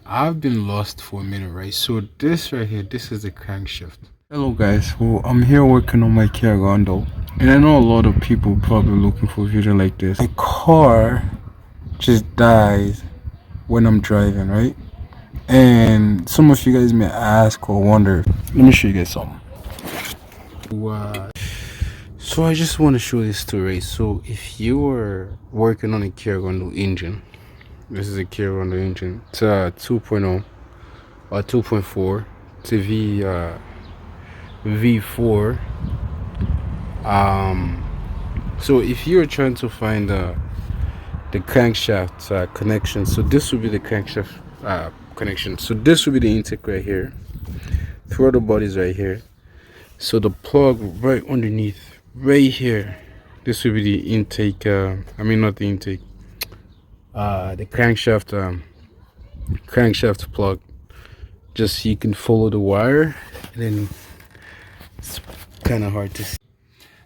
I've been lost for a minute, right? So this right here, this is the crankshaft. Hello guys, well I'm here working on my Kia Rondo, and I know a lot of people probably looking for a video like this. My car just dies when I'm driving, right? And some of you guys may ask or wonder. Let me show you guys something. So I just want to show this to Ray. So if you are working on a Kia Rondo engine, this is a Kia Rondo engine. It's a 2.0 or 2.4. It's a V4. So if you're trying to find the crankshaft connection, so this will be the crankshaft connection. So this will be the intake right here. Throttle body is right here. So the plug right underneath, right here. This will be the intake. Not the intake. The crankshaft plug. Just so you can follow the wire, and then it's kind of hard to see.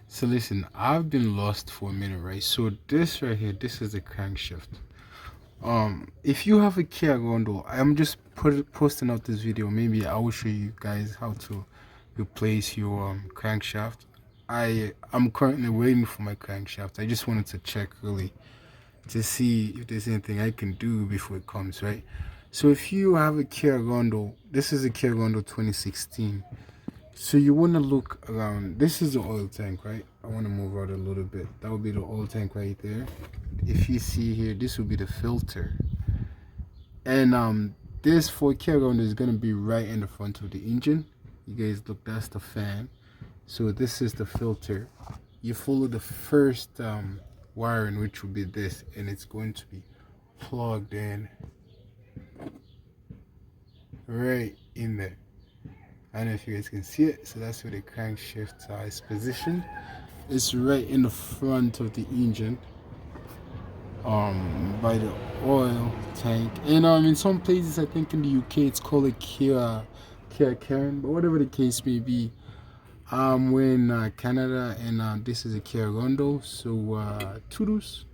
So listen, I've been lost for a minute, right? So this right here, this is the crankshaft. If you have a Kia Rondo, I'm just posting out this video. Maybe I will show you guys how to replace your crankshaft. I'm currently waiting for my crankshaft. I just wanted to check really to see if there's anything I can do before it comes, right? So if you have a Kia Rondo, this is a Kia Rondo 2016. So you want to look around. This is the oil tank, right? I want to move out a little bit. That would be the oil tank right there. If you see here, this will be the filter. And this for Kia Rondo is going to be right in the front of the engine. You guys look, that's the fan. So this is the filter. You follow the first wiring, which will be this, and it's going to be plugged in right in there. I don't know if you guys can see it. So that's where the crankshaft is positioned. It's right in the front of the engine, by the oil tank. And in some places, I think in the UK, it's called a Kia Karen, but whatever the case may be, we're in Canada, and this is a Kia Rondo. So toodles.